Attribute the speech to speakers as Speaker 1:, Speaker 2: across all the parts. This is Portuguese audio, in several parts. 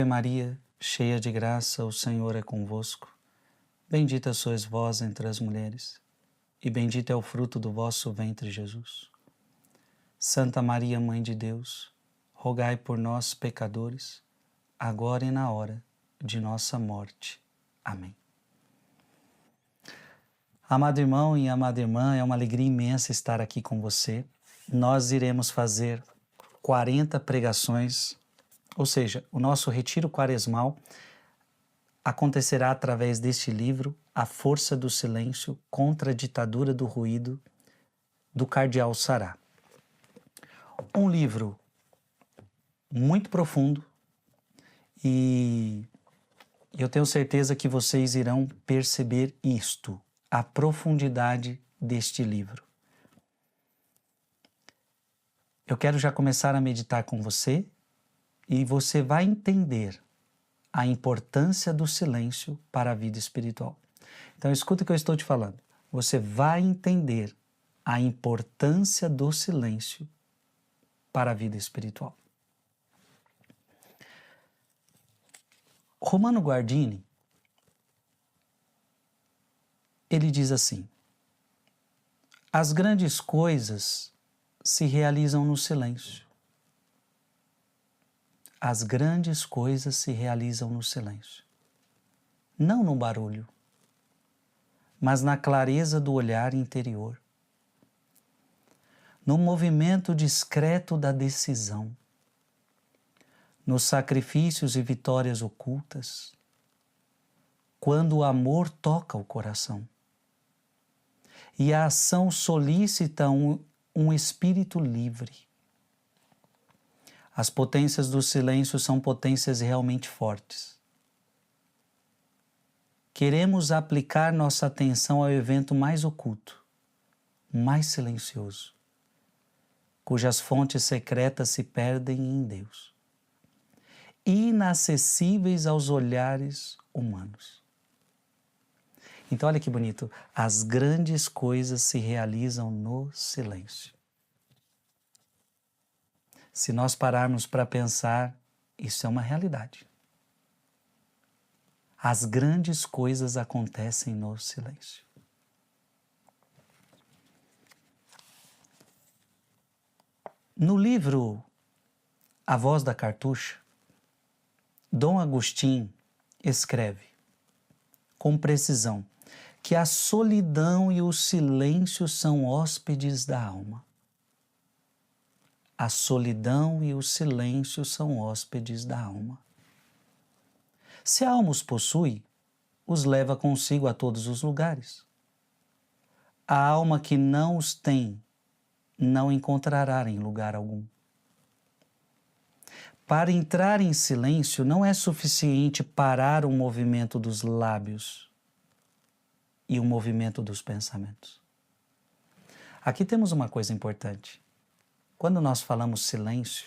Speaker 1: Maria, cheia de graça, o Senhor é convosco. Bendita sois vós entre as mulheres, e bendito é o fruto do vosso ventre, Jesus. Santa Maria, Mãe de Deus, rogai por nós, pecadores, agora e na hora de nossa morte. Amém. Amado irmão e amada irmã, é uma alegria imensa estar aqui com você. Nós iremos fazer 40 pregações, ou seja, o nosso retiro quaresmal acontecerá através deste livro, A Força do Silêncio contra a Ditadura do Ruído, do Cardeal Sará. Um livro muito profundo e eu tenho certeza que vocês irão perceber isto, a profundidade deste livro. Eu quero já começar a meditar com você e você vai entender a importância do silêncio para a vida espiritual. Então escuta o que eu estou te falando. Você vai entender a importância do silêncio para a vida espiritual. Romano Guardini, ele diz assim: as grandes coisas se realizam no silêncio. As grandes coisas se realizam no silêncio. Não no barulho, mas na clareza do olhar interior, no movimento discreto da decisão, nos sacrifícios e vitórias ocultas, quando o amor toca o coração e a ação solicita um espírito livre. As potências do silêncio são potências realmente fortes. Queremos aplicar nossa atenção ao evento mais oculto, mais silencioso, cujas fontes secretas se perdem em Deus, inacessíveis aos olhares humanos. Então olha que bonito, as grandes coisas se realizam no silêncio. Se nós pararmos para pensar, isso é uma realidade. As grandes coisas acontecem no silêncio. No livro A Voz da Cartucha, Dom Agostinho escreve com precisão que a solidão e o silêncio são hóspedes da alma. A solidão e o silêncio são hóspedes da alma. Se a alma os possui, os leva consigo a todos os lugares. A alma que não os tem, não encontrará em lugar algum. Para entrar em silêncio, não é suficiente parar o movimento dos lábios e o movimento dos pensamentos. Aqui temos uma coisa importante. Quando nós falamos silêncio,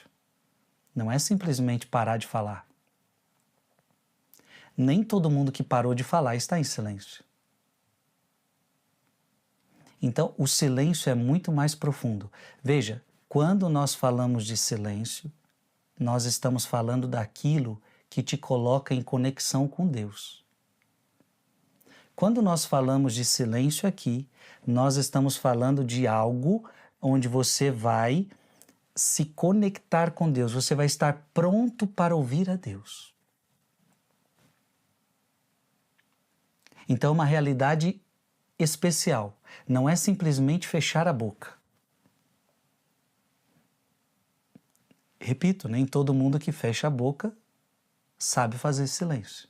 Speaker 1: não é simplesmente parar de falar. Nem todo mundo que parou de falar está em silêncio. Então, o silêncio é muito mais profundo. Veja, quando nós falamos de silêncio, nós estamos falando daquilo que te coloca em conexão com Deus. Quando nós falamos de silêncio aqui, nós estamos falando de algo onde você vai se conectar com Deus, você vai estar pronto para ouvir a Deus. Então, uma realidade especial, não é simplesmente fechar a boca. Repito, nem todo mundo que fecha a boca sabe fazer silêncio.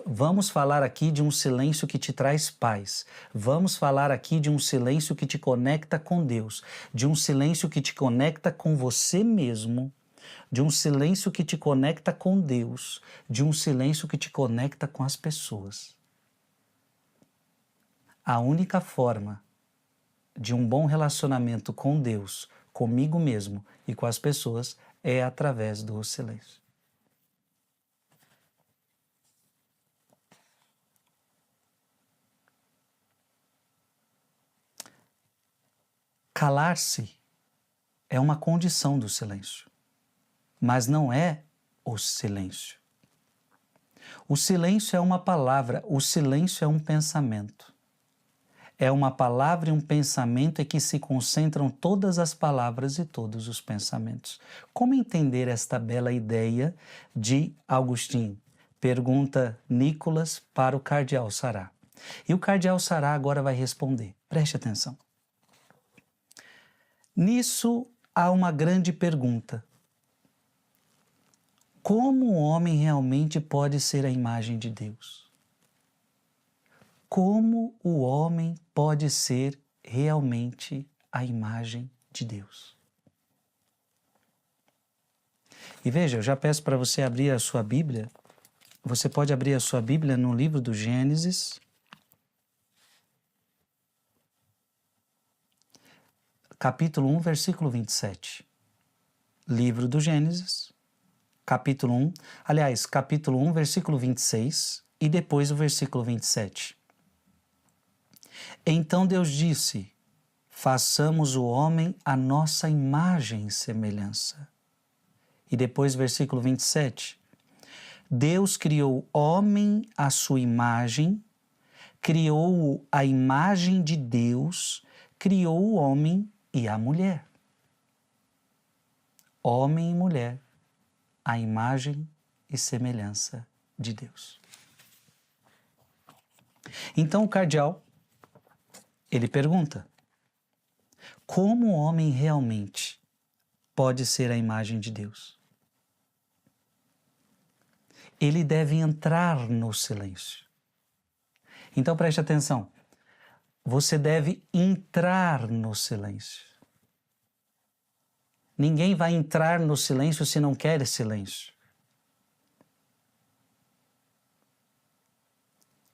Speaker 1: Vamos falar aqui de um silêncio que te traz paz. Vamos falar aqui de um silêncio que te conecta com Deus, de um silêncio que te conecta com você mesmo, de um silêncio que te conecta com Deus, de um silêncio que te conecta com as pessoas. A única forma de um bom relacionamento com Deus, comigo mesmo e com as pessoas é através do silêncio. Calar-se é uma condição do silêncio, mas não é o silêncio. O silêncio é uma palavra, o silêncio é um pensamento. É uma palavra e um pensamento em que se concentram todas as palavras e todos os pensamentos. Como entender esta bela ideia de Agostinho? Pergunta Nicolas para o cardeal Sará. E o cardeal Sará agora vai responder. Preste atenção. Nisso há uma grande pergunta. Como o homem realmente pode ser a imagem de Deus? Como o homem pode ser realmente a imagem de Deus? E veja, eu já peço para você abrir a sua Bíblia. Você pode abrir a sua Bíblia no livro do Gênesis, capítulo 1, versículo 27. Livro do Gênesis, capítulo 1, aliás, capítulo 1, versículo 26 e depois o versículo 27. Então Deus disse: façamos o homem à nossa imagem e semelhança. E depois versículo 27. Deus criou o homem à sua imagem, criou-o à imagem de Deus, criou o homem e a mulher. Homem e mulher, à imagem e semelhança de Deus. Então o cardeal, ele pergunta: como o homem realmente pode ser a imagem de Deus? Ele deve entrar no silêncio. Então preste atenção. Você deve entrar no silêncio. Ninguém vai entrar no silêncio se não quer silêncio.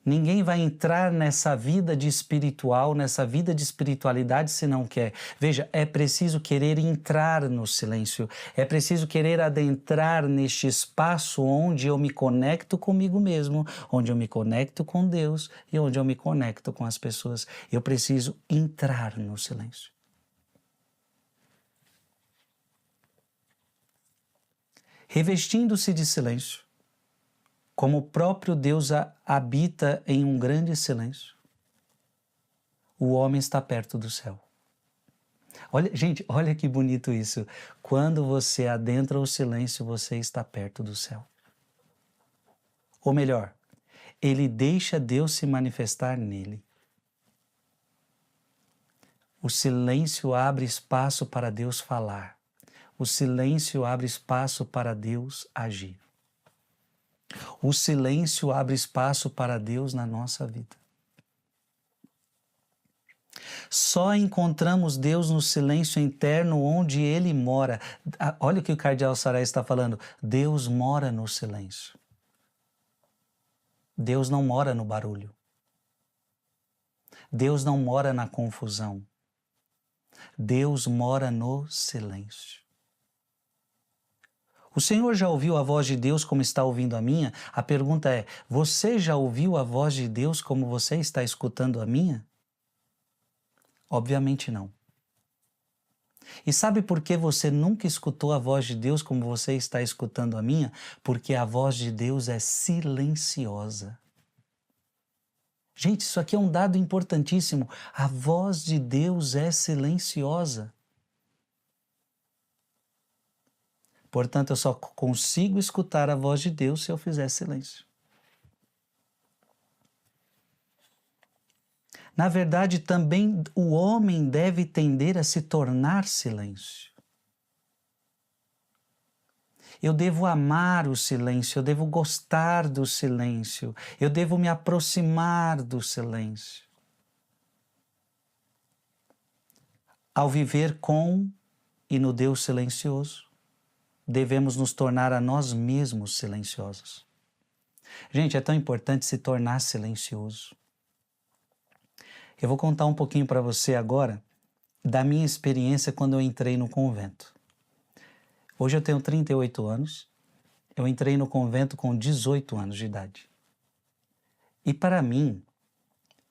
Speaker 1: Ninguém vai entrar nessa vida de espiritual, nessa vida de espiritualidade se não quer. Veja, é preciso querer entrar no silêncio. É preciso querer adentrar neste espaço onde eu me conecto comigo mesmo, onde eu me conecto com Deus e onde eu me conecto com as pessoas. Eu preciso entrar no silêncio. Revestindo-se de silêncio, como o próprio Deus habita em um grande silêncio, o homem está perto do céu. Olha, gente, olha que bonito isso. Quando você adentra o silêncio, você está perto do céu. Ou melhor, ele deixa Deus se manifestar nele. O silêncio abre espaço para Deus falar. O silêncio abre espaço para Deus agir. O silêncio abre espaço para Deus na nossa vida. Só encontramos Deus no silêncio interno onde Ele mora. Olha o que o cardeal Sará está falando. Deus mora no silêncio. Deus não mora no barulho. Deus não mora na confusão. Deus mora no silêncio. O Senhor já ouviu a voz de Deus como está ouvindo a minha? A pergunta é: você já ouviu a voz de Deus como você está escutando a minha? Obviamente não. E sabe por que você nunca escutou a voz de Deus como você está escutando a minha? Porque a voz de Deus é silenciosa. Gente, isso aqui é um dado importantíssimo. A voz de Deus é silenciosa. Portanto, eu só consigo escutar a voz de Deus se eu fizer silêncio. Na verdade, também o homem deve tender a se tornar silêncio. Eu devo amar o silêncio, eu devo gostar do silêncio, eu devo me aproximar do silêncio. Ao viver com e no Deus silencioso, devemos nos tornar a nós mesmos silenciosos. Gente, é tão importante se tornar silencioso. Eu vou contar um pouquinho para você agora da minha experiência quando eu entrei no convento. Hoje eu tenho 38 anos, eu entrei no convento com 18 anos de idade. E para mim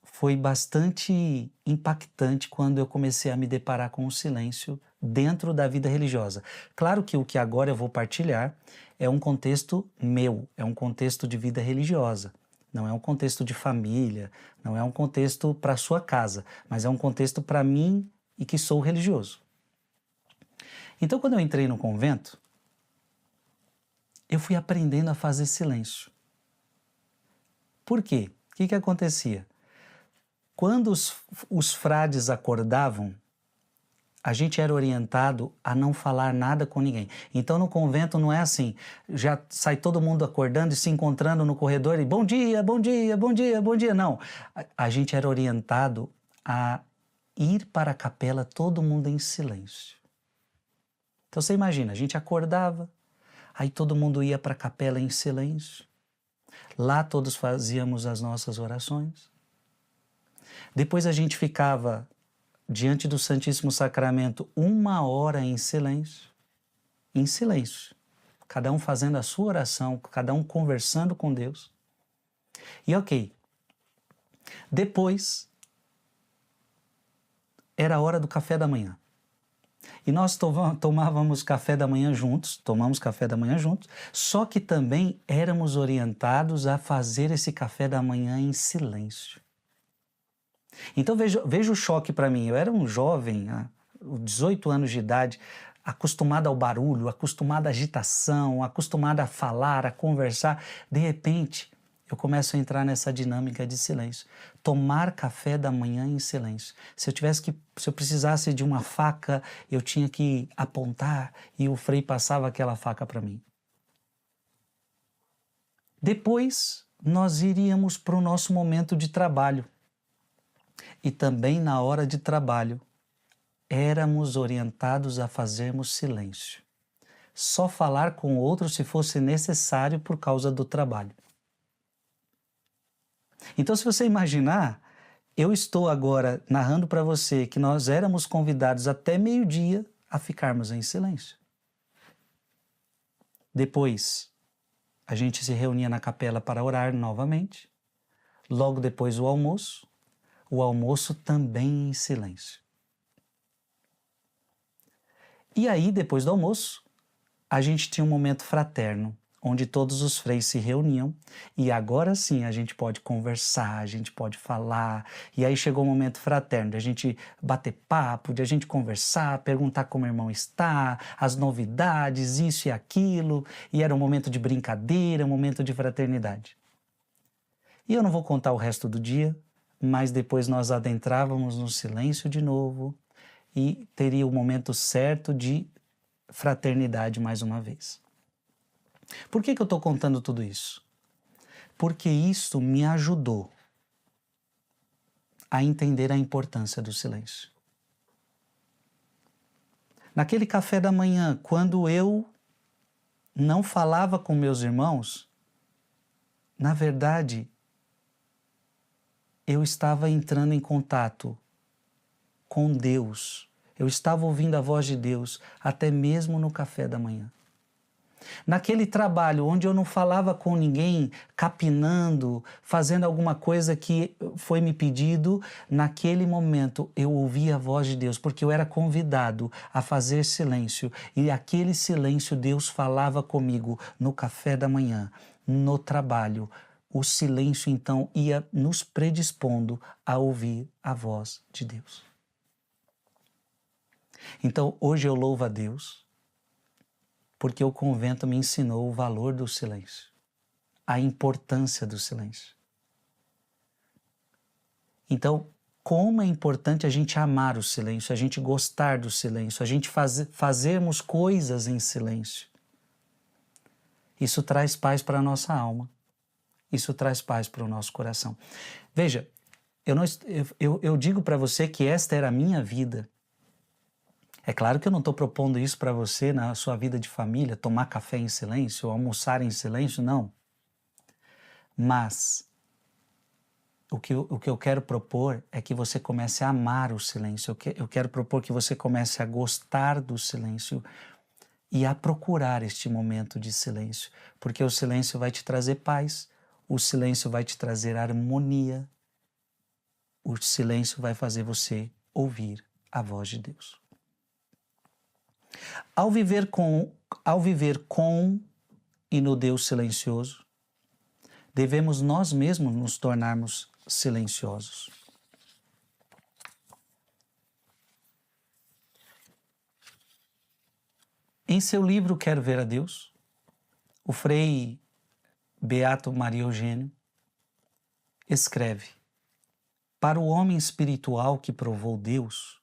Speaker 1: foi bastante impactante quando eu comecei a me deparar com o silêncio dentro da vida religiosa. Claro que o que agora eu vou partilhar é um contexto meu, é um contexto de vida religiosa. Não é um contexto de família, não é um contexto para sua casa, mas é um contexto para mim e que sou religioso. Então, quando eu entrei no convento, eu fui aprendendo a fazer silêncio. Por quê? O que acontecia? Quando os frades acordavam, a gente era orientado a não falar nada com ninguém. Então, no convento não é assim, já sai todo mundo acordando e se encontrando no corredor e bom dia, bom dia, bom dia, bom dia. Não, a gente era orientado a ir para a capela todo mundo em silêncio. Então, você imagina, a gente acordava, aí todo mundo ia para a capela em silêncio. Lá todos fazíamos as nossas orações. Depois a gente ficava diante do Santíssimo Sacramento 1 hora em silêncio, cada um fazendo a sua oração, cada um conversando com Deus. E ok, depois era a hora do café da manhã. E nós tomamos café da manhã juntos, só que também éramos orientados a fazer esse café da manhã em silêncio. Então veja o choque para mim. Eu era um jovem, 18 anos de idade, acostumado ao barulho, acostumado à agitação, acostumado a falar, a conversar. De repente, eu começo a entrar nessa dinâmica de silêncio. Tomar café da manhã em silêncio. Se eu precisasse de uma faca, eu tinha que apontar e o Frei passava aquela faca para mim. Depois, nós iríamos para o nosso momento de trabalho. E também na hora de trabalho, éramos orientados a fazermos silêncio. Só falar com o outro se fosse necessário por causa do trabalho. Então, se você imaginar, eu estou agora narrando para você que nós éramos convidados até meio-dia a ficarmos em silêncio. Depois, a gente se reunia na capela para orar novamente. Logo depois, o almoço também em silêncio. E aí, depois do almoço, a gente tinha um momento fraterno, onde todos os freis se reuniam e agora sim a gente pode conversar, a gente pode falar. E aí chegou o momento fraterno, de a gente bater papo, de a gente conversar, perguntar como o irmão está, as novidades, isso e aquilo. E era um momento de brincadeira, um momento de fraternidade. E eu não vou contar o resto do dia, mas depois nós adentrávamos no silêncio de novo e teria o momento certo de fraternidade mais uma vez. Por que eu estou contando tudo isso? Porque isso me ajudou a entender a importância do silêncio. Naquele café da manhã, quando eu não falava com meus irmãos, na verdade, eu estava entrando em contato com Deus. Eu estava ouvindo a voz de Deus, até mesmo no café da manhã. Naquele trabalho onde eu não falava com ninguém, capinando, fazendo alguma coisa que foi me pedido, naquele momento eu ouvia a voz de Deus, porque eu era convidado a fazer silêncio. E aquele silêncio Deus falava comigo no café da manhã, no trabalho. O silêncio então ia nos predispondo a ouvir a voz de Deus. Então hoje eu louvo a Deus, porque o convento me ensinou o valor do silêncio, a importância do silêncio. Então, como é importante a gente amar o silêncio, a gente gostar do silêncio, a gente fazermos coisas em silêncio. Isso traz paz para a nossa alma, isso traz paz para o nosso coração. Veja, eu digo para você que esta era a minha vida. É claro que eu não estou propondo isso para você na sua vida de família, tomar café em silêncio, almoçar em silêncio, não. Mas o que eu quero propor é que você comece a amar o silêncio. Eu quero propor que você comece a gostar do silêncio e a procurar este momento de silêncio, porque o silêncio vai te trazer paz, o silêncio vai te trazer harmonia, o silêncio vai fazer você ouvir a voz de Deus. Ao viver com e no Deus silencioso, devemos nós mesmos nos tornarmos silenciosos. Em seu livro Quero Ver a Deus, o Frei Beato Maria Eugênio escreve: para o homem espiritual que provou Deus,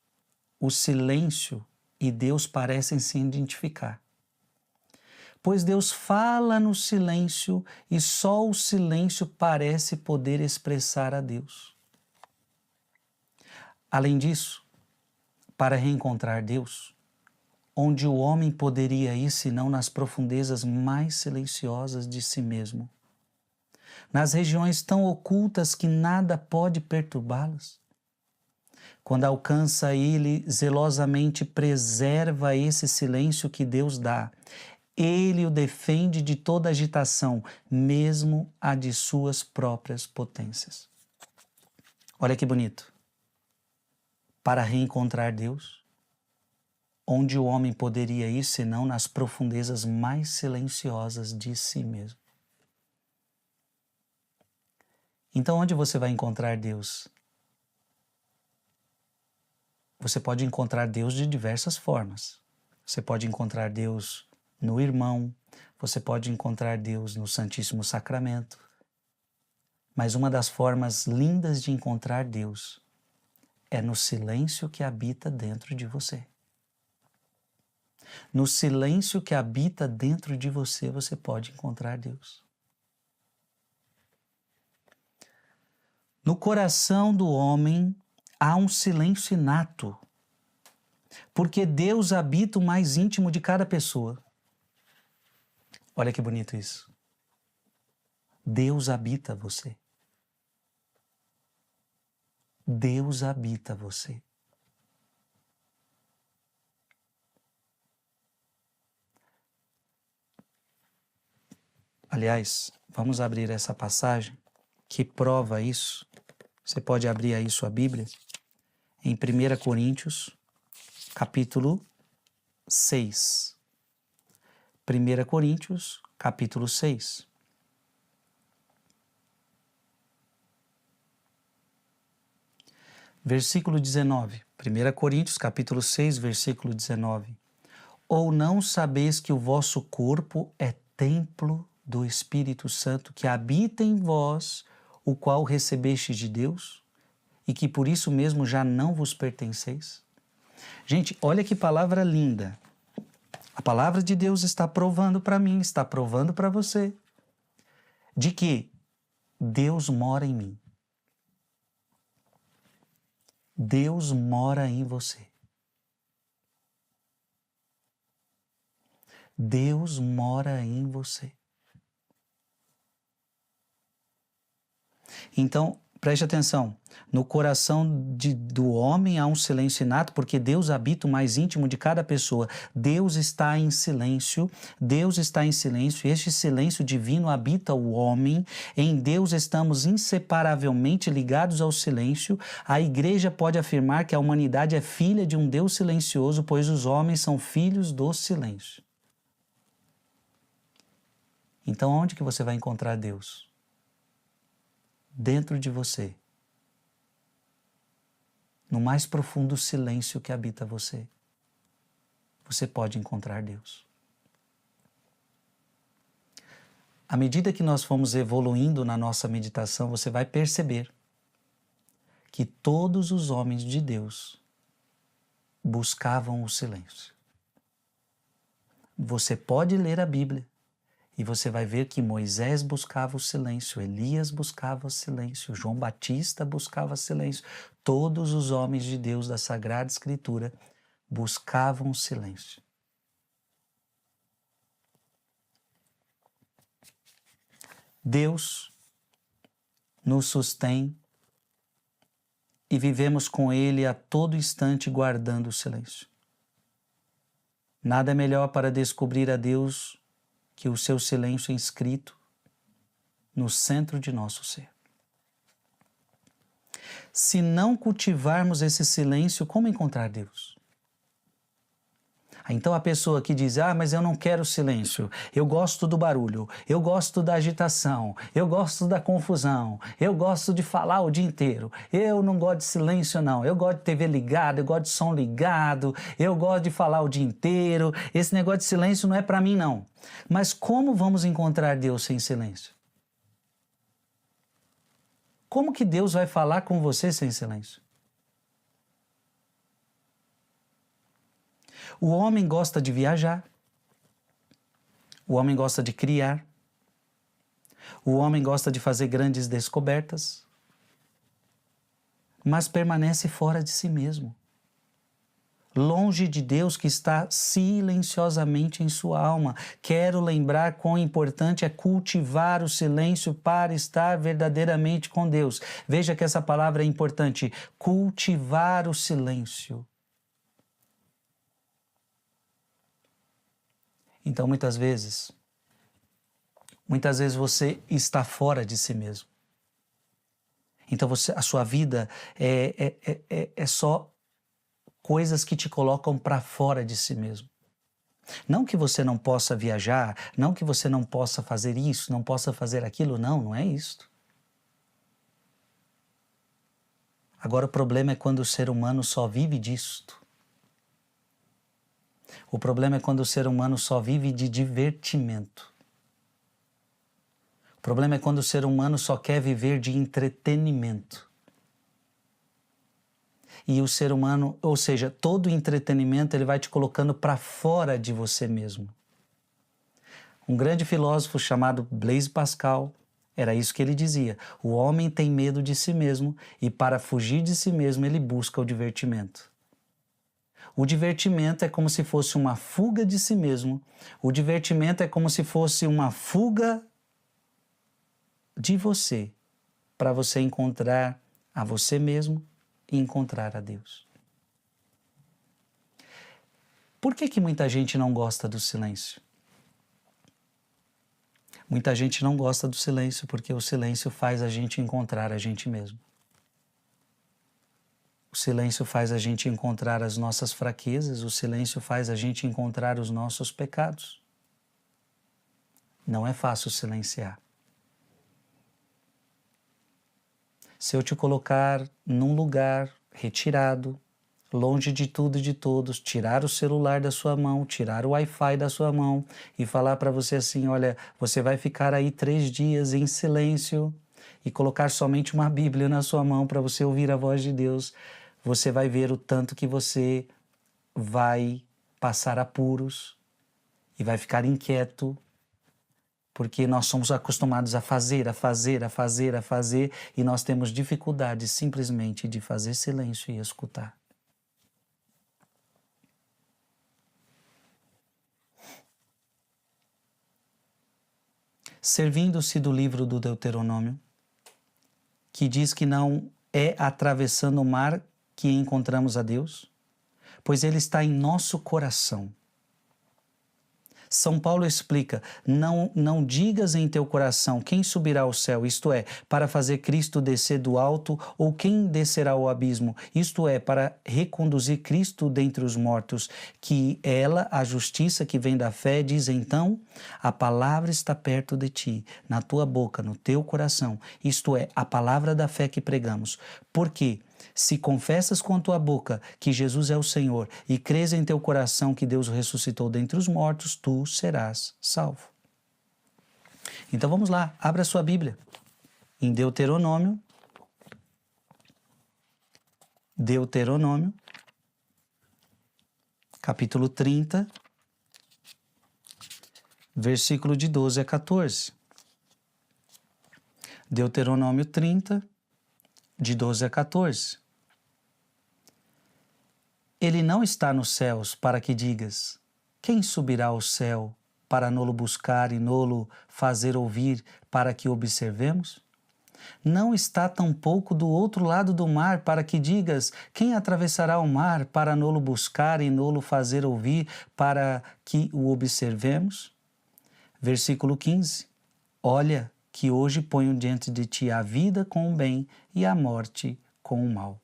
Speaker 1: o silêncio e Deus parecem se identificar. Pois Deus fala no silêncio e só o silêncio parece poder expressar a Deus. Além disso, para reencontrar Deus, onde o homem poderia ir senão nas profundezas mais silenciosas de si mesmo, nas regiões tão ocultas que nada pode perturbá-las? Quando alcança ele, zelosamente preserva esse silêncio que Deus dá. Ele o defende de toda agitação, mesmo a de suas próprias potências. Olha que bonito. Para reencontrar Deus, onde o homem poderia ir senão nas profundezas mais silenciosas de si mesmo. Então, onde você vai encontrar Deus? Você pode encontrar Deus de diversas formas. Você pode encontrar Deus no irmão, você pode encontrar Deus no Santíssimo Sacramento. Mas uma das formas lindas de encontrar Deus é no silêncio que habita dentro de você. No silêncio que habita dentro de você, você pode encontrar Deus. No coração do homem há um silêncio inato, porque Deus habita o mais íntimo de cada pessoa. Olha que bonito isso. Deus habita você. Deus habita você. Aliás, vamos abrir essa passagem que prova isso. Você pode abrir aí sua Bíblia em 1 Coríntios, capítulo 6. 1 Coríntios, capítulo 6. Versículo 19. 1 Coríntios, capítulo 6, versículo 19. Ou não sabeis que o vosso corpo é templo do Espírito Santo que habita em vós, o qual recebestes de Deus, e que por isso mesmo já não vos pertenceis? Gente, olha que palavra linda. A palavra de Deus está provando para mim, está provando para você, de que Deus mora em mim. Deus mora em você. Deus mora em você. Então, preste atenção, no coração do homem há um silêncio inato, porque Deus habita o mais íntimo de cada pessoa. Deus está em silêncio, Deus está em silêncio, e este silêncio divino habita o homem. Em Deus estamos inseparavelmente ligados ao silêncio. A Igreja pode afirmar que a humanidade é filha de um Deus silencioso, pois os homens são filhos do silêncio. Então, onde que você vai encontrar Deus? Dentro de você, no mais profundo silêncio que habita você, você pode encontrar Deus. À medida que nós fomos evoluindo na nossa meditação, você vai perceber que todos os homens de Deus buscavam o silêncio. Você pode ler a Bíblia e você vai ver que Moisés buscava o silêncio, Elias buscava o silêncio, João Batista buscava o silêncio. Todos os homens de Deus da Sagrada Escritura buscavam o silêncio. Deus nos sustém e vivemos com Ele a todo instante guardando o silêncio. Nada é melhor para descobrir a Deus que o seu silêncio inscrito no centro de nosso ser. Se não cultivarmos esse silêncio, como encontrar Deus? Então a pessoa que diz, mas eu não quero silêncio, eu gosto do barulho, eu gosto da agitação, eu gosto da confusão, eu gosto de falar o dia inteiro, eu não gosto de silêncio não, eu gosto de TV ligada, eu gosto de som ligado, eu gosto de falar o dia inteiro, esse negócio de silêncio não é para mim não. Mas como vamos encontrar Deus sem silêncio? Como que Deus vai falar com você sem silêncio? O homem gosta de viajar, o homem gosta de criar, o homem gosta de fazer grandes descobertas, mas permanece fora de si mesmo, longe de Deus que está silenciosamente em sua alma. Quero lembrar quão importante é cultivar o silêncio para estar verdadeiramente com Deus. Veja que essa palavra é importante, cultivar o silêncio. Então, muitas vezes você está fora de si mesmo. Então, a sua vida é só coisas que te colocam para fora de si mesmo. Não que você não possa viajar, não que você não possa fazer isso, não possa fazer aquilo, não é isso. Agora, o problema é quando o ser humano só vive disto. O problema é quando o ser humano só vive de divertimento. O problema é quando o ser humano só quer viver de entretenimento. E o ser humano, ou seja, todo entretenimento ele vai te colocando para fora de você mesmo. Um grande filósofo chamado Blaise Pascal, era isso que ele dizia: o homem tem medo de si mesmo e para fugir de si mesmo ele busca o divertimento. O divertimento é como se fosse uma fuga de si mesmo. O divertimento é como se fosse uma fuga de você, para você encontrar a você mesmo e encontrar a Deus. Por que muita gente não gosta do silêncio? Muita gente não gosta do silêncio porque o silêncio faz a gente encontrar a gente mesmo. O silêncio faz a gente encontrar as nossas fraquezas, o silêncio faz a gente encontrar os nossos pecados. Não é fácil silenciar. Se eu te colocar num lugar retirado, longe de tudo e de todos, tirar o celular da sua mão, tirar o Wi-Fi da sua mão e falar para você assim, olha, você vai ficar aí 3 dias em silêncio e colocar somente uma Bíblia na sua mão para você ouvir a voz de Deus, você vai ver o tanto que você vai passar apuros e vai ficar inquieto, porque nós somos acostumados a fazer, e nós temos dificuldade simplesmente de fazer silêncio e escutar. Servindo-se do livro do Deuteronômio, que diz que não é atravessando o mar que encontramos a Deus, pois Ele está em nosso coração. São Paulo explica, não digas em teu coração quem subirá ao céu, isto é, para fazer Cristo descer do alto, ou quem descerá ao abismo, isto é, para reconduzir Cristo dentre os mortos, que ela, a justiça que vem da fé, diz então, a palavra está perto de ti, na tua boca, no teu coração, isto é, a palavra da fé que pregamos, porque se confessas com a tua boca que Jesus é o Senhor e crês em teu coração que Deus o ressuscitou dentre os mortos, tu serás salvo. Então vamos lá, abra a sua Bíblia em Deuteronômio, capítulo 30, versículo de 12 a 14. Deuteronômio 30, de 12 a 14. Ele não está nos céus para que digas, quem subirá ao céu para nolo buscar e nolo fazer ouvir para que observemos? Não está tampouco do outro lado do mar para que digas, quem atravessará o mar para nolo buscar e nolo fazer ouvir para que o observemos? Versículo 15. Olha que hoje ponho diante de ti a vida com o bem e a morte com o mal.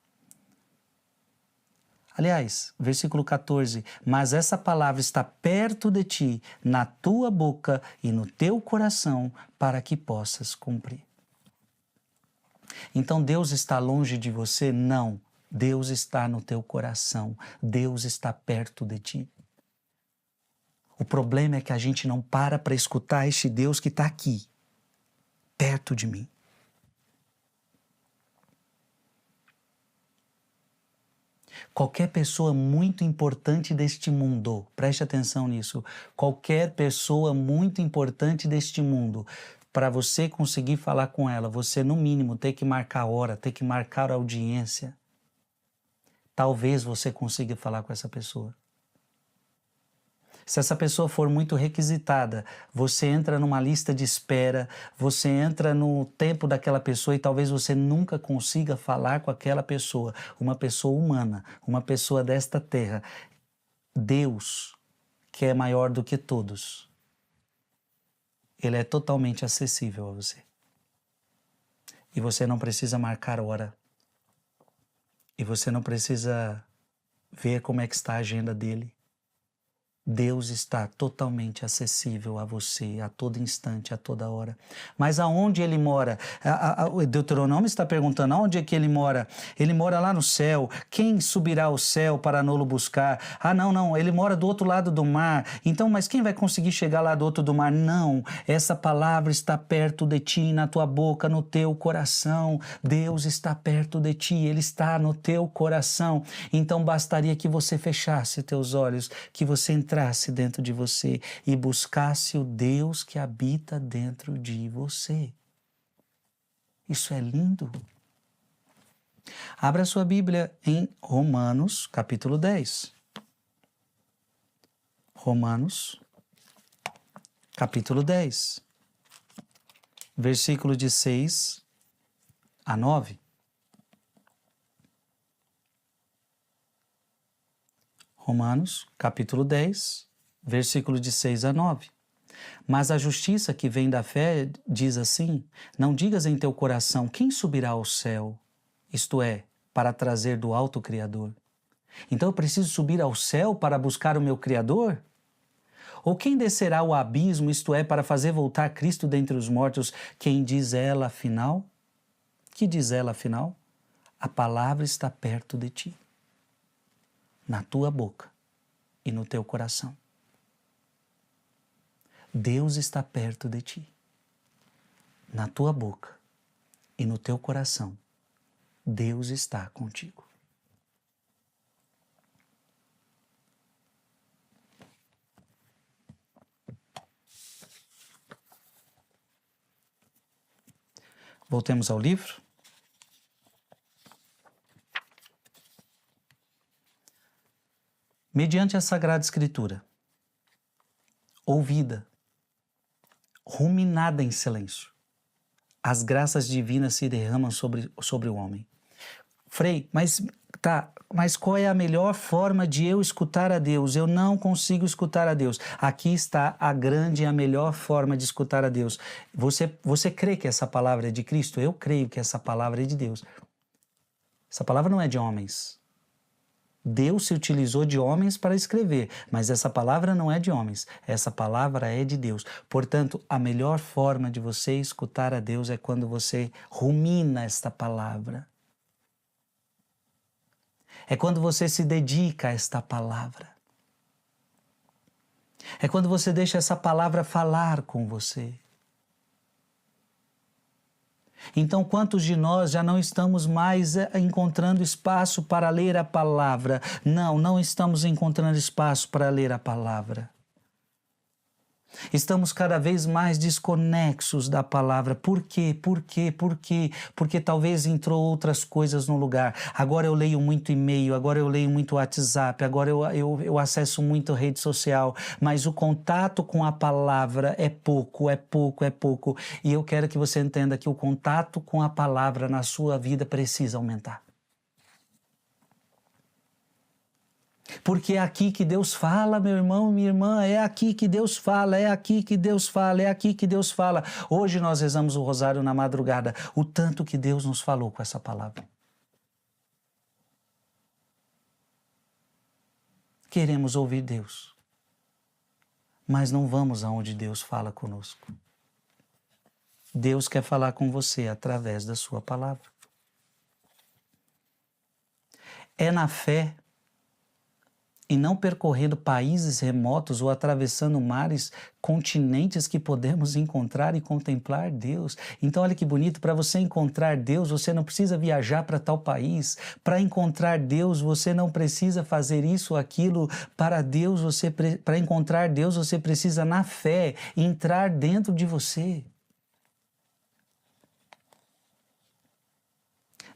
Speaker 1: Aliás, versículo 14, mas essa palavra está perto de ti, na tua boca e no teu coração, para que possas cumprir. Então Deus está longe de você? Não. Deus está no teu coração. Deus está perto de ti. O problema é que a gente não para escutar este Deus que está aqui, perto de mim. Qualquer pessoa muito importante deste mundo, preste atenção nisso, qualquer pessoa muito importante deste mundo, para você conseguir falar com ela, você no mínimo tem que marcar hora, tem que marcar audiência. Talvez você consiga falar com essa pessoa. Se essa pessoa for muito requisitada, você entra numa lista de espera, você entra no tempo daquela pessoa e talvez você nunca consiga falar com aquela pessoa, uma pessoa humana, uma pessoa desta terra. Deus, que é maior do que todos, Ele é totalmente acessível a você. E você não precisa marcar hora. E você não precisa ver como é que está a agenda dele. Deus está totalmente acessível a você a todo instante, a toda hora. Mas aonde ele mora? O Deuteronômio está perguntando aonde é que ele mora. Ele mora lá no céu. Quem subirá ao céu para não-lo buscar? Não, ele mora do outro lado do mar. Então, mas quem vai conseguir chegar lá do outro do mar? Não, essa palavra está perto de ti, na tua boca, no teu coração. Deus está perto de ti, Ele está no teu coração. Então, bastaria que você fechasse teus olhos, que você entrasse dentro de você e buscasse o Deus que habita dentro de você. Isso é lindo. Abra sua Bíblia em Romanos, capítulo 10. Romanos, capítulo 10, versículo de 6 a 9. Romanos, capítulo 10, versículo de 6 a 9. Mas a justiça que vem da fé diz assim: não digas em teu coração, quem subirá ao céu? Isto é, para trazer do alto o Criador. Então eu preciso subir ao céu para buscar o meu Criador? Ou quem descerá ao abismo, isto é, para fazer voltar Cristo dentre os mortos? Quem diz ela, afinal? Que diz ela, afinal? A palavra está perto de ti, na tua boca e no teu coração. Deus está perto de ti, na tua boca e no teu coração. Deus está contigo. Voltemos ao livro. Mediante a Sagrada Escritura, ouvida, ruminada em silêncio, as graças divinas se derramam sobre o homem. Frei, mas qual é a melhor forma de eu escutar a Deus? Eu não consigo escutar a Deus. Aqui está a grande e a melhor forma de escutar a Deus. Você crê que essa palavra é de Cristo? Eu creio que essa palavra é de Deus. Essa palavra não é de homens. Deus se utilizou de homens para escrever, mas essa palavra não é de homens, essa palavra é de Deus. Portanto, a melhor forma de você escutar a Deus é quando você rumina esta palavra. É quando você se dedica a esta palavra. É quando você deixa essa palavra falar com você. Então, quantos de nós já não estamos mais encontrando espaço para ler a palavra? Não estamos encontrando espaço para ler a palavra. Estamos cada vez mais desconexos da palavra. Por quê? Porque talvez entrou outras coisas no lugar. Agora eu leio muito e-mail, agora eu leio muito WhatsApp, agora eu acesso muito rede social, mas o contato com a palavra é pouco. E eu quero que você entenda que o contato com a palavra na sua vida precisa aumentar. Porque é aqui que Deus fala, meu irmão, minha irmã, é aqui que Deus fala, é aqui que Deus fala, é aqui que Deus fala. Hoje nós rezamos o rosário na madrugada, o tanto que Deus nos falou com essa palavra. queremos ouvir Deus, mas não vamos aonde Deus fala conosco. Deus quer falar com você através da sua palavra. É na fé e não percorrendo países remotos ou atravessando mares, continentes que podemos encontrar e contemplar Deus. Então olha que bonito, para você encontrar Deus, você não precisa viajar para tal país. Para encontrar Deus, você não precisa fazer isso ou aquilo. Para encontrar Deus, você precisa na fé entrar dentro de você.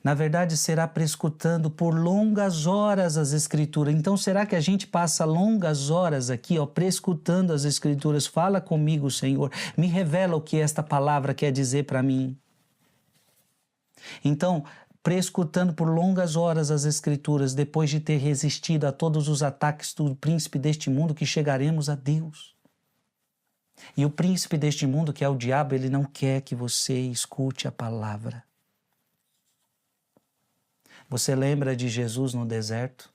Speaker 1: Na verdade, será prescrutando por longas horas as Escrituras. Então, será que a gente passa longas horas aqui, prescrutando as Escrituras? Fala comigo, Senhor. Me revela o que esta palavra quer dizer para mim. Então, prescrutando por longas horas as Escrituras, depois de ter resistido a todos os ataques do príncipe deste mundo, que chegaremos a Deus. E o príncipe deste mundo, que é o diabo, ele não quer que você escute a palavra. Você lembra de Jesus no deserto?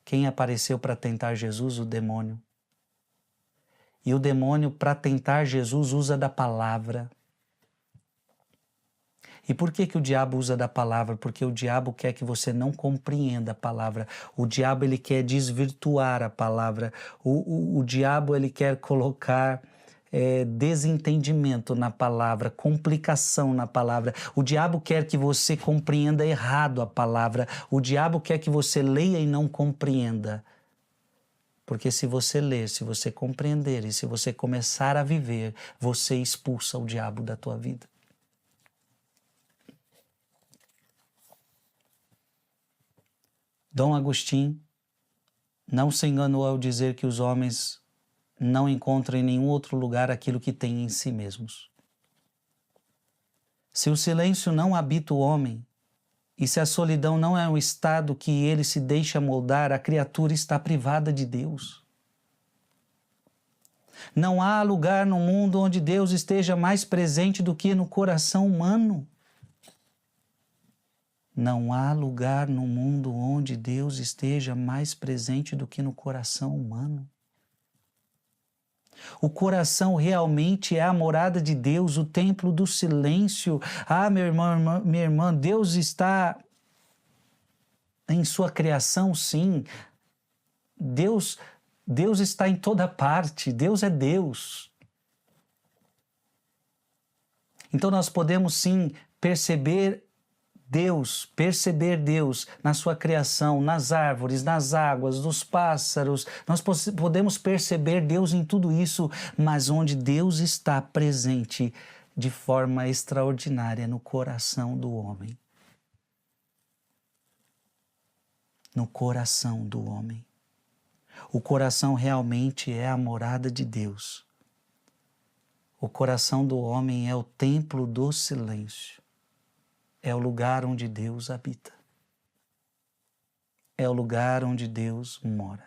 Speaker 1: Quem apareceu para tentar Jesus? O demônio. E o demônio, para tentar Jesus, usa da palavra. E por que o diabo usa da palavra? Porque o diabo quer que você não compreenda a palavra. O diabo, ele quer desvirtuar a palavra. O diabo, ele quer colocar desentendimento na palavra, complicação na palavra. O diabo quer que você compreenda errado a palavra. O diabo quer que você leia e não compreenda. Porque se você ler, se você compreender e se você começar a viver, você expulsa o diabo da tua vida. Dom Agostinho não se enganou ao dizer que os homens não encontram em nenhum outro lugar aquilo que têm em si mesmos. Se o silêncio não habita o homem, e se a solidão não é um estado que ele se deixa moldar, a criatura está privada de Deus. Não há lugar no mundo onde Deus esteja mais presente do que no coração humano. Não há lugar no mundo onde Deus esteja mais presente do que no coração humano. O coração realmente é a morada de Deus, o templo do silêncio. Ah, meu irmão, minha irmã, Deus está em sua criação, sim. Deus está em toda parte, Deus é Deus. Então nós podemos sim perceber Deus na sua criação, nas árvores, nas águas, nos pássaros. Nós podemos perceber Deus em tudo isso, mas onde Deus está presente de forma extraordinária no coração do homem. No coração do homem. O coração realmente é a morada de Deus. O coração do homem é o templo do silêncio. É o lugar onde Deus habita. É o lugar onde Deus mora.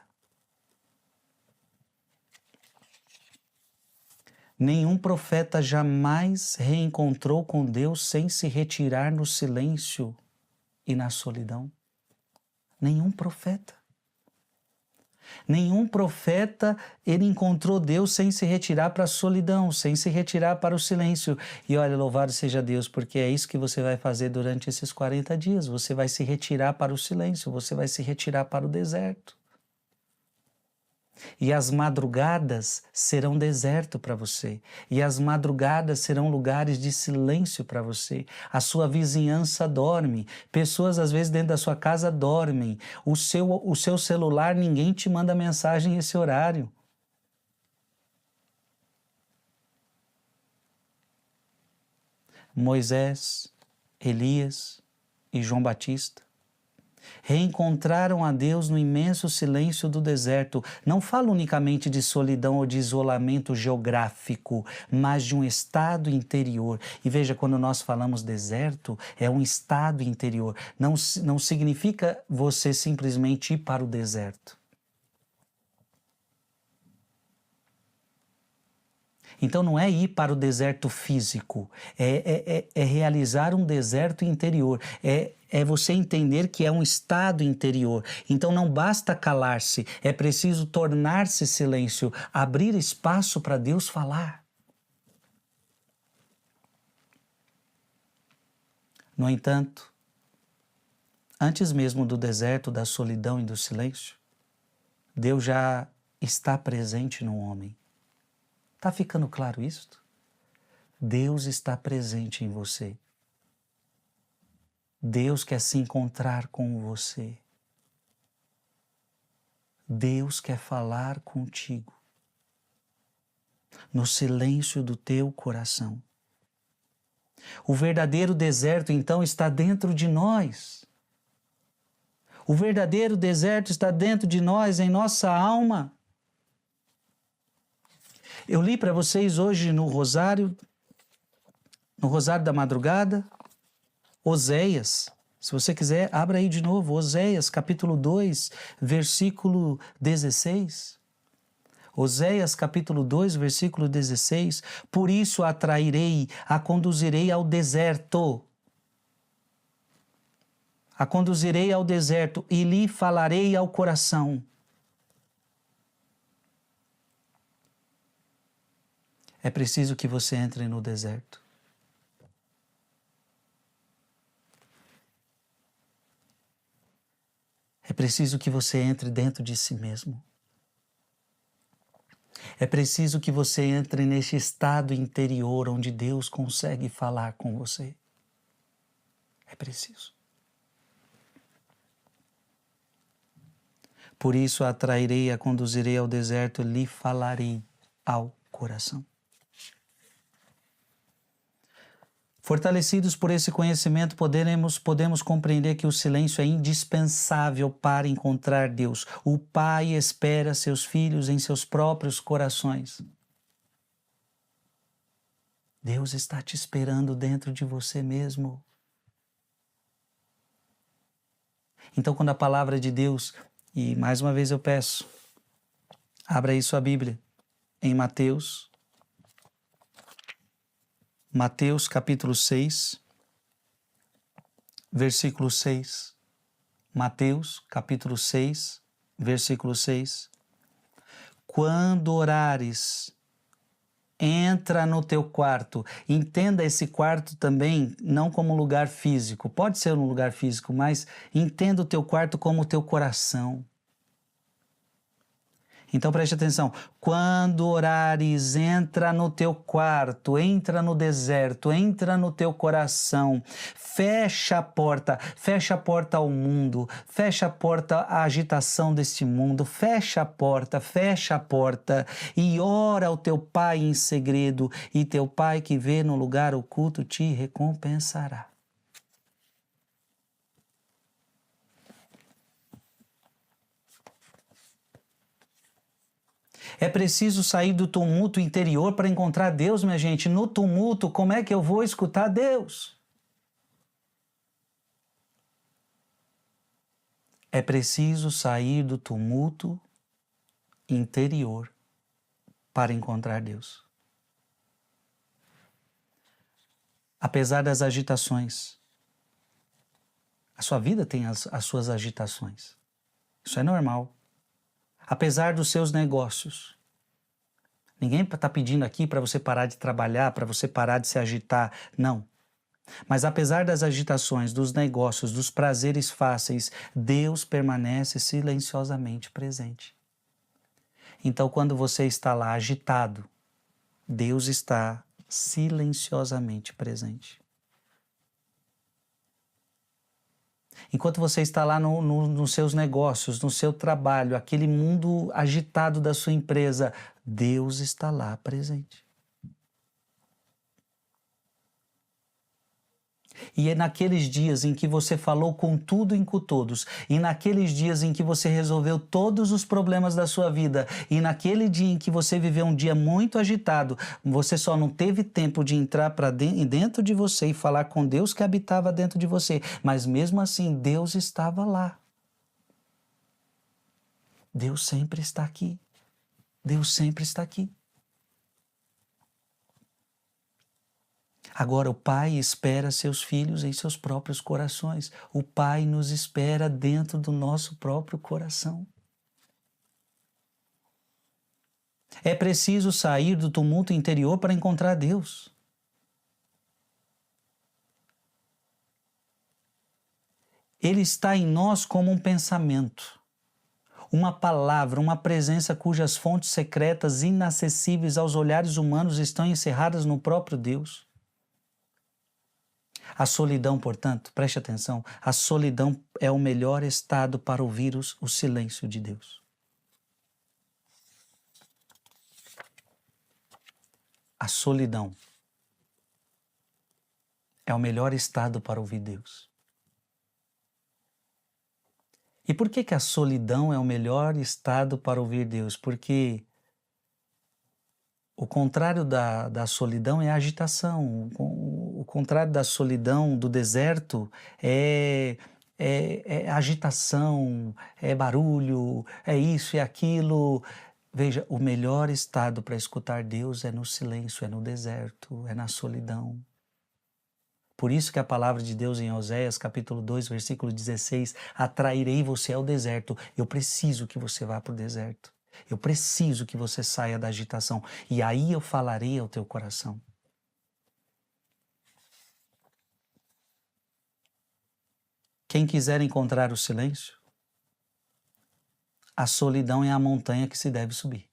Speaker 1: Nenhum profeta jamais reencontrou com Deus sem se retirar no silêncio e na solidão. Nenhum profeta. Nenhum profeta, ele encontrou Deus sem se retirar para a solidão, sem se retirar para o silêncio. E olha, louvado seja Deus, porque é isso que você vai fazer durante esses 40 dias. Você vai se retirar para o silêncio, você vai se retirar para o deserto. E as madrugadas serão deserto para você. E as madrugadas serão lugares de silêncio para você. A sua vizinhança dorme. Pessoas, às vezes, dentro da sua casa dormem. O seu celular, ninguém te manda mensagem nesse horário. Moisés, Elias e João Batista reencontraram a Deus no imenso silêncio do deserto. Não falo unicamente de solidão ou de isolamento geográfico, mas de um estado interior. E veja, quando nós falamos deserto, é um estado interior. Não significa você simplesmente ir para o deserto. Então não é ir para o deserto físico, é realizar um deserto interior, é você entender que é um estado interior. Então não basta calar-se, é preciso tornar-se silêncio, abrir espaço para Deus falar. No entanto, antes mesmo do deserto, da solidão e do silêncio, Deus já está presente no homem. Está ficando claro isto? Deus está presente em você. Deus quer se encontrar com você. Deus quer falar contigo. No silêncio do teu coração. O verdadeiro deserto, então, está dentro de nós. O verdadeiro deserto está dentro de nós, em nossa alma. Eu li para vocês hoje no Rosário da Madrugada, Oséias. Se você quiser, abra aí de novo, Oséias, capítulo 2, versículo 16. Oséias, capítulo 2, versículo 16. Por isso a atrairei, a conduzirei ao deserto. A conduzirei ao deserto e lhe falarei ao coração. É preciso que você entre no deserto. É preciso que você entre dentro de si mesmo. É preciso que você entre neste estado interior onde Deus consegue falar com você. É preciso. Por isso a atrairei, a conduzirei ao deserto e lhe falarei ao coração. Fortalecidos por esse conhecimento, podemos compreender que o silêncio é indispensável para encontrar Deus. O Pai espera seus filhos em seus próprios corações. Deus está te esperando dentro de você mesmo. Então, quando a palavra de Deus, e mais uma vez eu peço, abra aí sua Bíblia em Mateus capítulo 6, versículo 6. Mateus capítulo 6, versículo 6. Quando orares, entra no teu quarto. Entenda esse quarto também não como lugar físico. Pode ser um lugar físico, mas entenda o teu quarto como o teu coração. Então preste atenção, quando orares, entra no teu quarto, entra no deserto, entra no teu coração, fecha a porta ao mundo, fecha a porta à agitação deste mundo, fecha a porta e ora ao teu Pai em segredo, e teu Pai que vê no lugar oculto te recompensará. É preciso sair do tumulto interior para encontrar Deus, minha gente. No tumulto, como é que eu vou escutar Deus? É preciso sair do tumulto interior para encontrar Deus. Apesar das agitações, a sua vida tem as suas agitações. Isso é normal. Apesar dos seus negócios. Ninguém está pedindo aqui para você parar de trabalhar, para você parar de se agitar. Não. Mas apesar das agitações, dos negócios, dos prazeres fáceis, Deus permanece silenciosamente presente. Então, quando você está lá agitado, Deus está silenciosamente presente. Enquanto você está lá nos seus negócios, no seu trabalho, aquele mundo agitado da sua empresa, Deus está lá presente. E é naqueles dias em que você falou com tudo e com todos, e naqueles dias em que você resolveu todos os problemas da sua vida, e naquele dia em que você viveu um dia muito agitado, você só não teve tempo de entrar para dentro de você e falar com Deus que habitava dentro de você, mas mesmo assim Deus estava lá. Deus sempre está aqui. Deus sempre está aqui. Agora, o Pai espera seus filhos em seus próprios corações. O Pai nos espera dentro do nosso próprio coração. É preciso sair do tumulto interior para encontrar Deus. Ele está em nós como um pensamento, uma palavra, uma presença cujas fontes secretas, inacessíveis aos olhares humanos, estão encerradas no próprio Deus. A solidão, portanto, preste atenção, a solidão é o melhor estado para ouvir o silêncio de Deus. A solidão é o melhor estado para ouvir Deus. E por que a solidão é o melhor estado para ouvir Deus? Porque o contrário da solidão é a agitação. O contrário da solidão, do deserto, é agitação, é barulho, é isso, é aquilo. Veja, o melhor estado para escutar Deus é no silêncio, é no deserto, é na solidão. Por isso que a palavra de Deus em Oséias, capítulo 2, versículo 16, atrairei você ao deserto. Eu preciso que você vá para o deserto. Eu preciso que você saia da agitação. E aí eu falarei ao teu coração. Quem quiser encontrar o silêncio, a solidão é a montanha que se deve subir.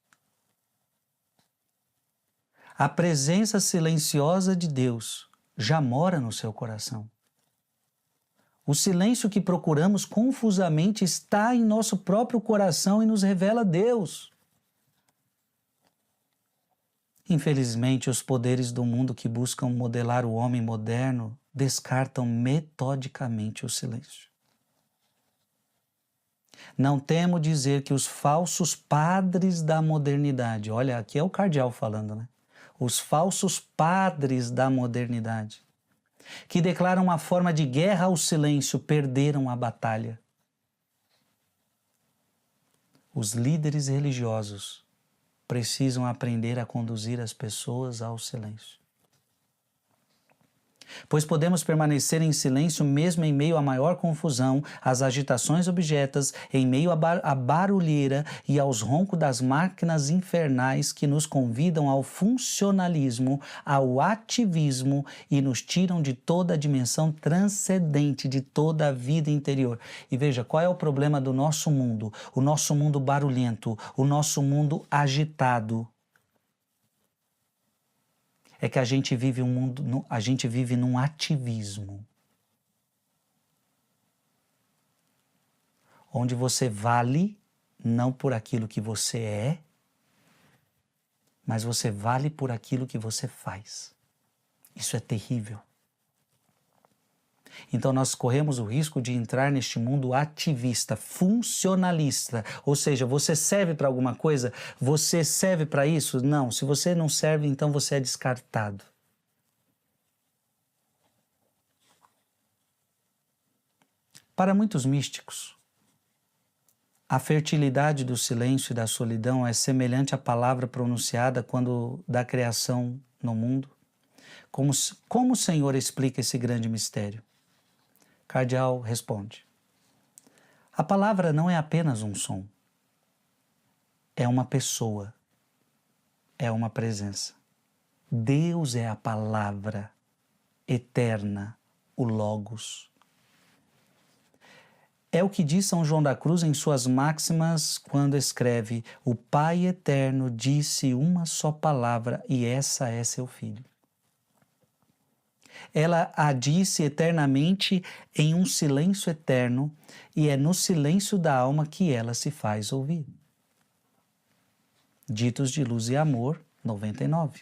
Speaker 1: A presença silenciosa de Deus já mora no seu coração. O silêncio que procuramos confusamente está em nosso próprio coração e nos revela Deus. Infelizmente, os poderes do mundo que buscam modelar o homem moderno descartam metodicamente o silêncio. Não temo dizer que os falsos padres da modernidade, olha, aqui é o cardeal falando, né? Os falsos padres da modernidade, que declaram uma forma de guerra ao silêncio, perderam a batalha. Os líderes religiosos precisam aprender a conduzir as pessoas ao silêncio. Pois podemos permanecer em silêncio mesmo em meio à maior confusão, às agitações objetas, em meio à barulheira e aos roncos das máquinas infernais que nos convidam ao funcionalismo, ao ativismo e nos tiram de toda a dimensão transcendente de toda a vida interior. E veja, qual é o problema do nosso mundo? O nosso mundo barulhento, o nosso mundo agitado. É que a gente vive num ativismo, onde você vale não por aquilo que você é, mas você vale por aquilo que você faz. Isso é terrível. Então nós corremos o risco de entrar neste mundo ativista, funcionalista, ou seja, você serve para alguma coisa? Você serve para isso? Não, se você não serve, então você é descartado. Para muitos místicos, a fertilidade do silêncio e da solidão é semelhante à palavra pronunciada quando da criação no mundo. Como o Senhor explica esse grande mistério? Cardeal responde: a palavra não é apenas um som, é uma pessoa, é uma presença. Deus é a palavra eterna, o Logos. É o que diz São João da Cruz em suas máximas quando escreve: o Pai eterno disse uma só palavra e essa é seu Filho. Ela a disse eternamente em um silêncio eterno e é no silêncio da alma que ela se faz ouvir. Ditos de Luz e Amor, 99.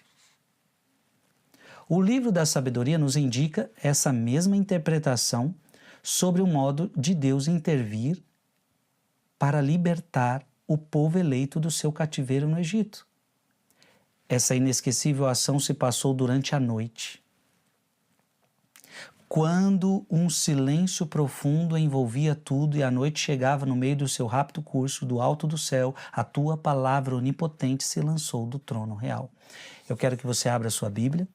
Speaker 1: O livro da sabedoria nos indica essa mesma interpretação sobre o modo de Deus intervir para libertar o povo eleito do seu cativeiro no Egito. Essa inesquecível ação se passou durante a noite, quando um silêncio profundo envolvia tudo e a noite chegava no meio do seu rápido curso, do alto do céu, a tua palavra onipotente se lançou do trono real. Eu quero que você abra a sua Bíblia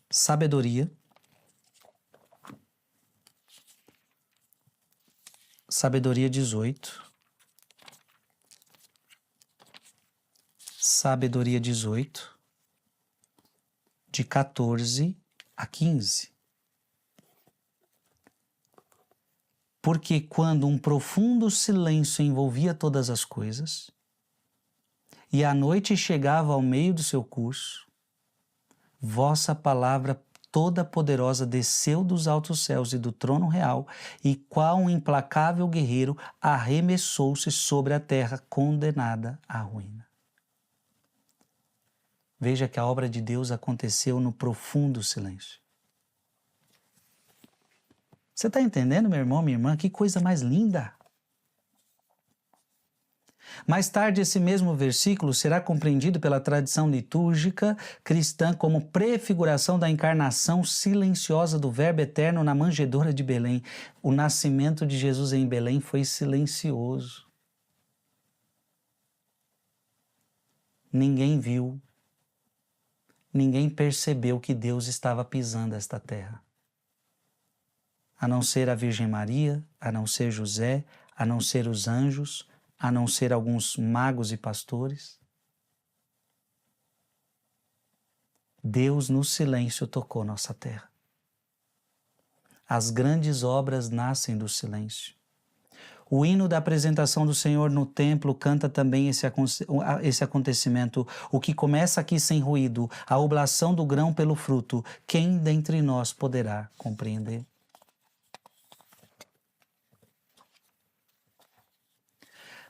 Speaker 1: sabedoria, sabedoria 18, sabedoria 18, de 14 a 15. Porque quando um profundo silêncio envolvia todas as coisas, e a noite chegava ao meio do seu curso, vossa palavra toda poderosa desceu dos altos céus e do trono real, e qual um implacável guerreiro arremessou-se sobre a terra condenada à ruína. Veja que a obra de Deus aconteceu no profundo silêncio. Você está entendendo, meu irmão, minha irmã? Que coisa mais linda! Mais tarde, esse mesmo versículo será compreendido pela tradição litúrgica cristã como prefiguração da encarnação silenciosa do Verbo eterno na manjedoura de Belém. O nascimento de Jesus em Belém foi silencioso. Ninguém viu, ninguém percebeu que Deus estava pisando esta terra. A não ser a Virgem Maria, a não ser José, a não ser os anjos, a não ser alguns magos e pastores. Deus no silêncio tocou nossa terra. As grandes obras nascem do silêncio. O hino da apresentação do Senhor no templo canta também esse acontecimento. O que começa aqui sem ruído, a oblação do grão pelo fruto, quem dentre nós poderá compreender?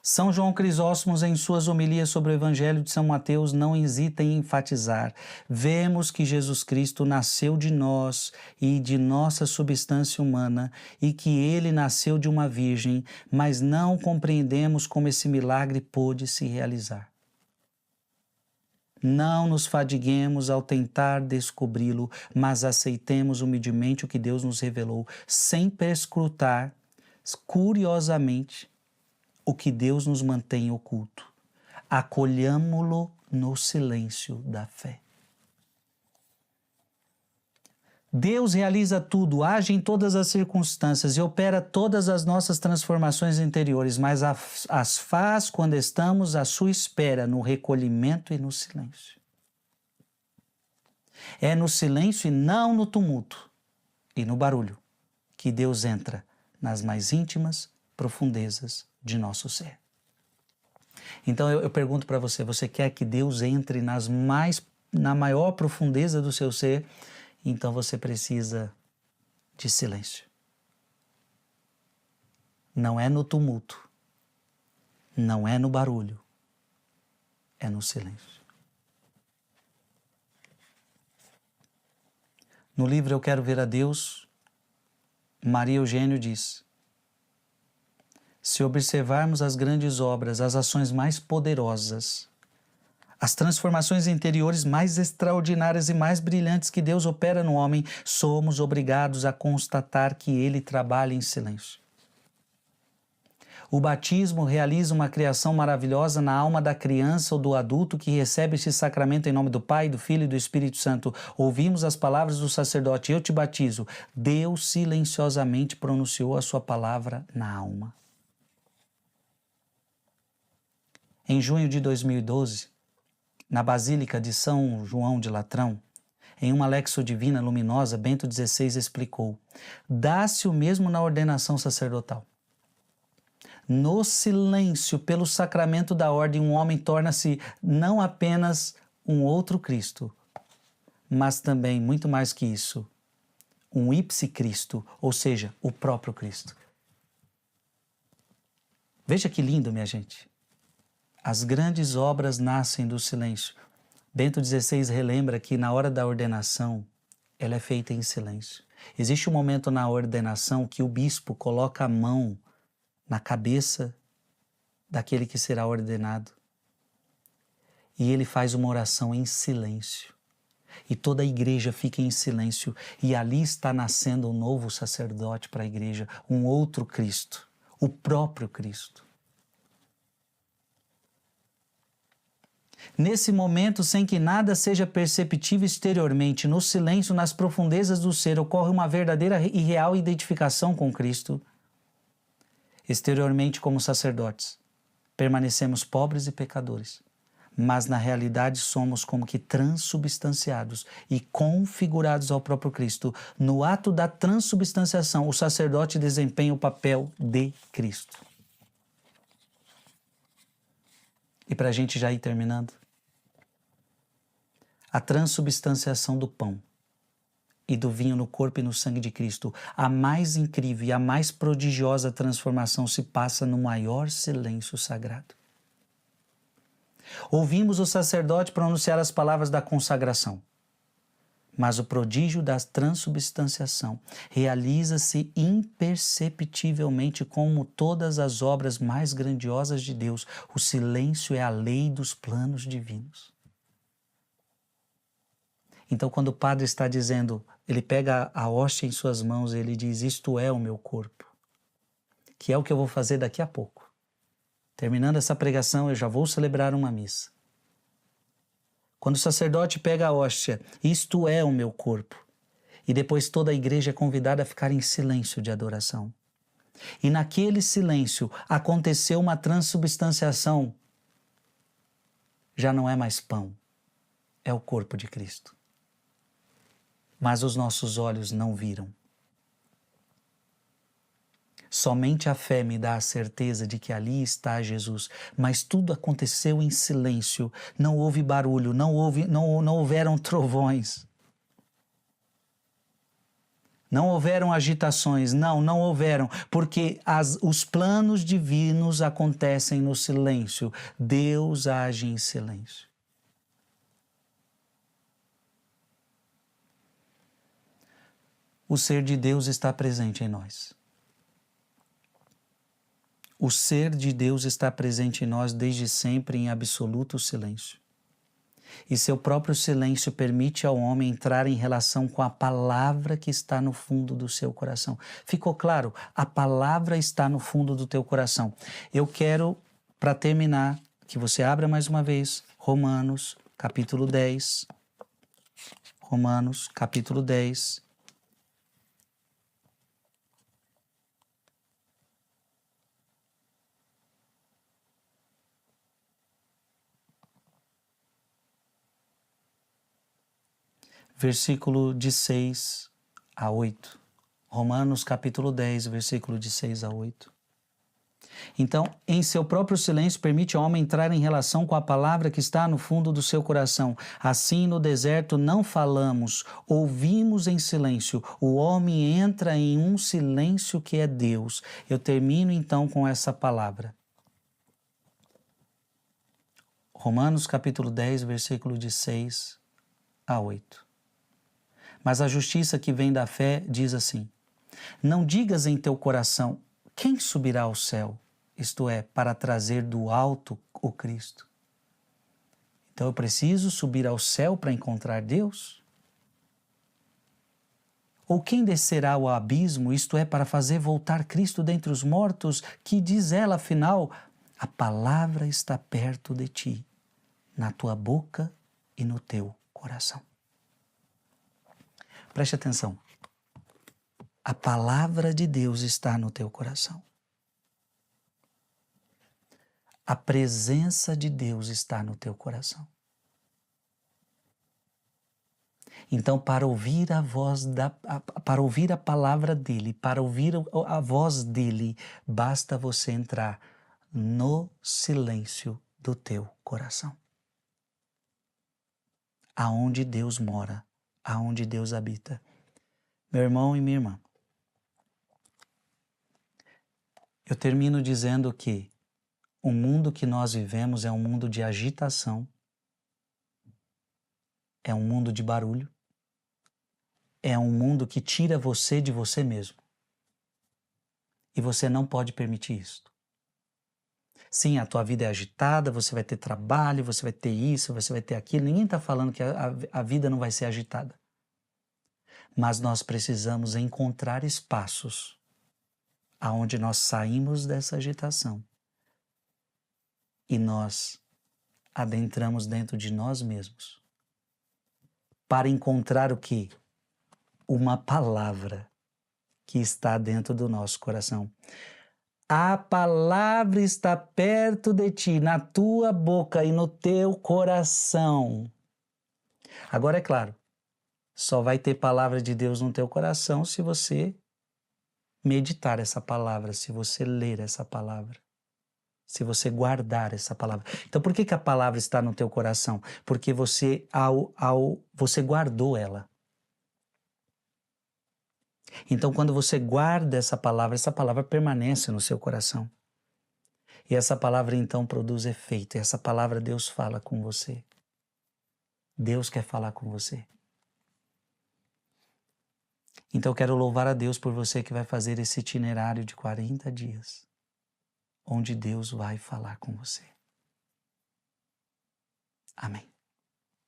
Speaker 1: São João Crisóstomo, em suas homilias sobre o Evangelho de São Mateus, não hesita em enfatizar: vemos que Jesus Cristo nasceu de nós e de nossa substância humana, e que ele nasceu de uma virgem, mas não compreendemos como esse milagre pôde se realizar. Não nos fadiguemos ao tentar descobri-lo, mas aceitemos humildemente o que Deus nos revelou, sem perscrutar curiosamente o que Deus nos mantém oculto. Acolhamo-lo no silêncio da fé. Deus realiza tudo, age em todas as circunstâncias e opera todas as nossas transformações interiores, mas as faz quando estamos à sua espera, no recolhimento e no silêncio. É no silêncio e não no tumulto e no barulho que Deus entra nas mais íntimas profundezas de nosso ser. Então eu pergunto para você, você quer que Deus entre na maior profundeza do seu ser? Então você precisa de silêncio. Não é no tumulto, não é no barulho, é no silêncio. No livro Eu Quero Ver a Deus, Maria Eugênio diz: se observarmos as grandes obras, as ações mais poderosas, as transformações interiores mais extraordinárias e mais brilhantes que Deus opera no homem, somos obrigados a constatar que ele trabalha em silêncio. O batismo realiza uma criação maravilhosa na alma da criança ou do adulto que recebe este sacramento em nome do Pai, do Filho e do Espírito Santo. Ouvimos as palavras do sacerdote: eu te batizo. Deus silenciosamente pronunciou a sua palavra na alma. Em junho de 2012, na Basílica de São João de Latrão, em uma Lexio Divina luminosa, Bento XVI explicou: dá-se o mesmo na ordenação sacerdotal. No silêncio, pelo sacramento da ordem, um homem torna-se não apenas um outro Cristo, mas também, muito mais que isso, um ipsi Cristo, ou seja, o próprio Cristo. Veja que lindo, minha gente. As grandes obras nascem do silêncio. Bento XVI relembra que na hora da ordenação, ela é feita em silêncio. Existe um momento na ordenação que o bispo coloca a mão na cabeça daquele que será ordenado e ele faz uma oração em silêncio. E toda a igreja fica em silêncio e ali está nascendo um novo sacerdote para a igreja, um outro Cristo, o próprio Cristo. Nesse momento, sem que nada seja perceptível exteriormente, no silêncio, nas profundezas do ser, ocorre uma verdadeira e real identificação com Cristo. Exteriormente, como sacerdotes, permanecemos pobres e pecadores, mas na realidade somos como que transubstanciados e configurados ao próprio Cristo. No ato da transubstanciação, o sacerdote desempenha o papel de Cristo. E para a gente já ir terminando, a transubstanciação do pão e do vinho no corpo e no sangue de Cristo, a mais incrível e a mais prodigiosa transformação se passa no maior silêncio sagrado. Ouvimos o sacerdote pronunciar as palavras da consagração, mas o prodígio da transubstanciação realiza-se imperceptivelmente como todas as obras mais grandiosas de Deus. O silêncio é a lei dos planos divinos. Então, quando o padre está dizendo, ele pega a hóstia em suas mãos e ele diz, isto é o meu corpo, que é o que eu vou fazer daqui a pouco. Terminando essa pregação, eu já vou celebrar uma missa. Quando o sacerdote pega a hóstia, isto é o meu corpo. E depois toda a igreja é convidada a ficar em silêncio de adoração. E naquele silêncio aconteceu uma transubstanciação. Já não é mais pão, é o corpo de Cristo. Mas os nossos olhos não viram. Somente a fé me dá a certeza de que ali está Jesus, mas tudo aconteceu em silêncio, não houve barulho, não houveram trovões, não houveram agitações, não houveram, porque os planos divinos acontecem no silêncio, Deus age em silêncio. O ser de Deus está presente em nós. O ser de Deus está presente em nós desde sempre em absoluto silêncio. E seu próprio silêncio permite ao homem entrar em relação com a palavra que está no fundo do seu coração. Ficou claro? A palavra está no fundo do teu coração. Eu quero, para terminar, que você abra mais uma vez Romanos, capítulo 10. Romanos, capítulo 10. Versículo de 6 a 8. Romanos capítulo 10, versículo de 6 a 8. Então, em seu próprio silêncio, permite ao homem entrar em relação com a palavra que está no fundo do seu coração. Assim, no deserto, não falamos, ouvimos em silêncio. O homem entra em um silêncio que é Deus. Eu termino então com essa palavra. Romanos capítulo 10, versículo de 6 a 8. Mas a justiça que vem da fé diz assim: não digas em teu coração, quem subirá ao céu? Isto é, para trazer do alto o Cristo. Então eu preciso subir ao céu para encontrar Deus? Ou quem descerá ao abismo, isto é, para fazer voltar Cristo dentre os mortos? Que diz ela, afinal, a palavra está perto de ti, na tua boca e no teu coração. Preste atenção. A palavra de Deus está no teu coração. A presença de Deus está no teu coração. Então, para ouvir para ouvir a palavra dele, para ouvir a voz dele, basta você entrar no silêncio do teu coração. Aonde Deus mora, aonde Deus habita. Meu irmão e minha irmã, eu termino dizendo que o mundo que nós vivemos é um mundo de agitação, é um mundo de barulho, é um mundo que tira você de você mesmo. E você não pode permitir isso. Sim, a tua vida é agitada, você vai ter trabalho, você vai ter isso, você vai ter aquilo. Ninguém está falando que a vida não vai ser agitada. Mas nós precisamos encontrar espaços aonde nós saímos dessa agitação e nós adentramos dentro de nós mesmos para encontrar o quê? Uma palavra que está dentro do nosso coração. A palavra está perto de ti, na tua boca e no teu coração. Agora é claro, só vai ter palavra de Deus no teu coração se você meditar essa palavra, se você ler essa palavra, se você guardar essa palavra. Então por que a palavra está no teu coração? Porque você, você guardou ela. Então quando você guarda essa palavra permanece no seu coração. E essa palavra então produz efeito, e essa palavra Deus fala com você. Deus quer falar com você. Então eu quero louvar a Deus por você que vai fazer esse itinerário de 40 dias, onde Deus vai falar com você. Amém.